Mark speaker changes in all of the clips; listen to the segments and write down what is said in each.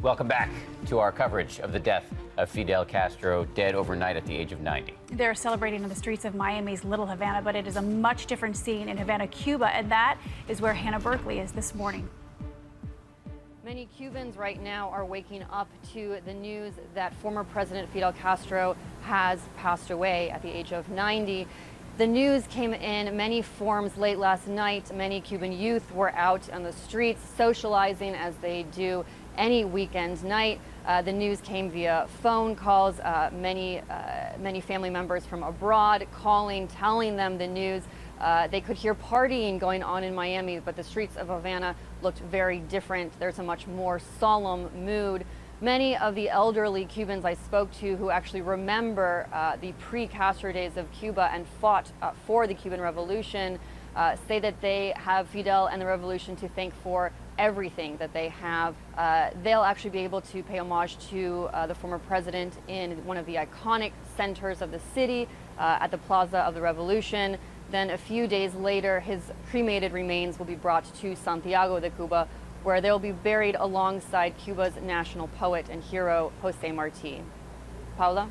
Speaker 1: Welcome back to our coverage of the death of Fidel Castro, dead overnight at the age of 90.
Speaker 2: They're celebrating on the streets of Miami's Little Havana, but it is a much different scene in Havana, Cuba, and that is where Hannah Berkeley is this morning.
Speaker 3: Many Cubans right now are waking up to the news that former President Fidel Castro has passed away at the age of 90. The news came in many forms late last night. Many Cuban youth were out on the streets socializing as they do any weekend night. The news came via phone calls, many family members from abroad calling, telling them the news. They could hear partying going on in Miami, but the streets of Havana looked very different. There's a much more solemn mood. Many of the elderly Cubans I spoke to who actually remember the pre-Castro days of Cuba and fought for the Cuban Revolution say that they have Fidel and the revolution to thank for everything that they have. They'll actually be able to pay homage to the former president in one of the iconic centers of the city at the Plaza of the Revolution. Then a few days later, his cremated remains will be brought to Santiago de Cuba, where they'll be buried alongside Cuba's national poet and hero, Jose Marti. Paula?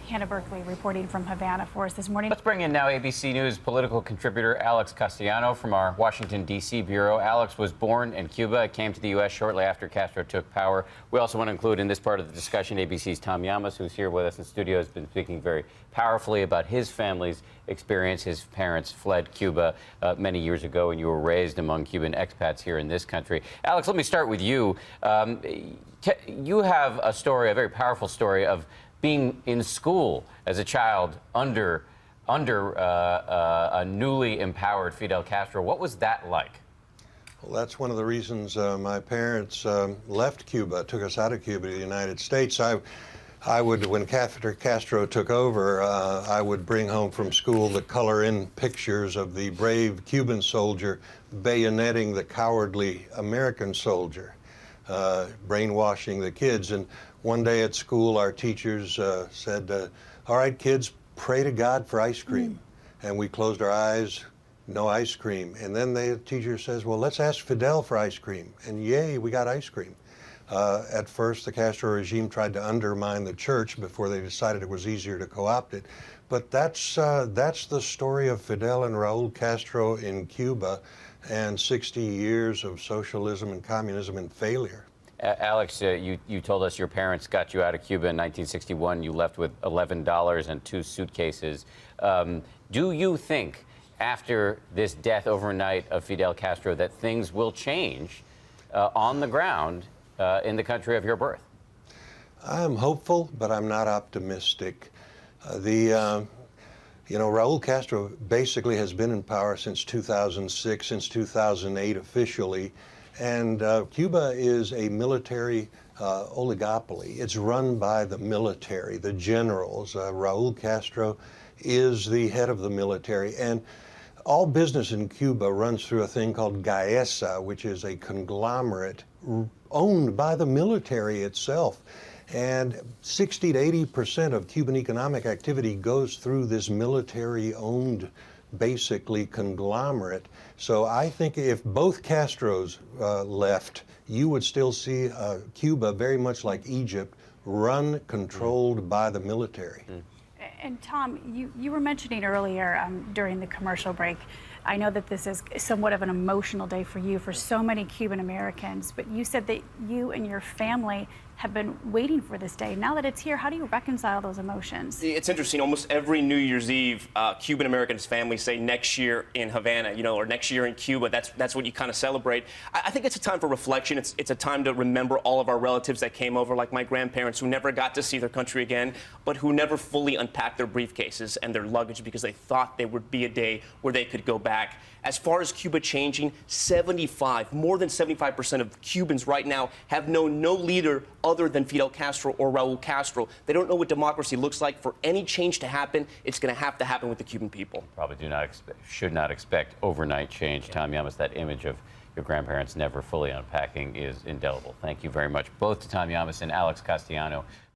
Speaker 2: Hannah Berkeley reporting from Havana for us this morning.
Speaker 1: Let's bring in now ABC News political contributor Alex Castellano from our Washington, D.C. bureau. Alex was born in Cuba, came to the U.S. shortly after Castro took power. We also want to include in this part of the discussion ABC's Tom Llamas, who's here with us in studio, has been speaking very powerfully about his family's experience. His parents fled Cuba many years ago, and you were raised among Cuban expats here in this country. Alex, let me start with you. You have a story, a very powerful story of being in school as a child under a newly empowered Fidel Castro. What was that like?
Speaker 4: Well, that's one of the reasons my parents left Cuba, took us out of Cuba to the United States. I would, when Castro took over, I would bring home from school the color-in pictures of the brave Cuban soldier bayoneting the cowardly American soldier, brainwashing the kids. And one day at school, our teachers said, all right, kids, pray to God for ice cream. And we closed our eyes, no ice cream. And then the teacher says, well, let's ask Fidel for ice cream. And yay, we got ice cream. At first, the Castro regime tried to undermine the church before they decided it was easier to co-opt it. But that's the story of Fidel and Raul Castro in Cuba and 60 years of socialism and communism and failure.
Speaker 1: Alex, you told us your parents got you out of Cuba in 1961. You left with $11 and 2 suitcases. Do you think, after this death overnight of Fidel Castro, that things will change on the ground in the country of your birth?
Speaker 4: I'm hopeful, but I'm not optimistic. Raul Castro basically has been in power since 2006, since 2008 officially. And Cuba is a military oligopoly. It's run by the military, the generals. Raul Castro is the head of the military. And all business in Cuba runs through a thing called Gaesa, which is a conglomerate owned by the military itself. And 60 to 80% of Cuban economic activity goes through this military-owned, basically, conglomerate. So I think if both Castros left, you would still see Cuba very much like Egypt, run, controlled by the military.
Speaker 2: And Tom, you were mentioning earlier during the commercial break, I know that this is somewhat of an emotional day for you, for so many Cuban Americans, but you said that you and your family have been waiting for this day. Now that it's here, how do you reconcile those emotions?
Speaker 5: It's interesting. Almost every New Year's Eve, Cuban Americans' families say next year in Havana, or next year in Cuba. That's what you kind of celebrate. I think it's a time for reflection. It's a time to remember all of our relatives that came over, like my grandparents, who never got to see their country again, but who never fully unpacked their briefcases and their luggage because they thought there would be a day where they could go back. As far as Cuba changing, more than 75% of Cubans right now have known no leader other than Fidel Castro or Raul Castro. They don't know what democracy looks like. For any change to happen, it's going to have to happen with the Cuban people.
Speaker 1: Probably should not expect overnight change. Yeah. Tom Llamas, that image of your grandparents never fully unpacking is indelible. Thank you very much, both to Tom Llamas and Alex Castellano.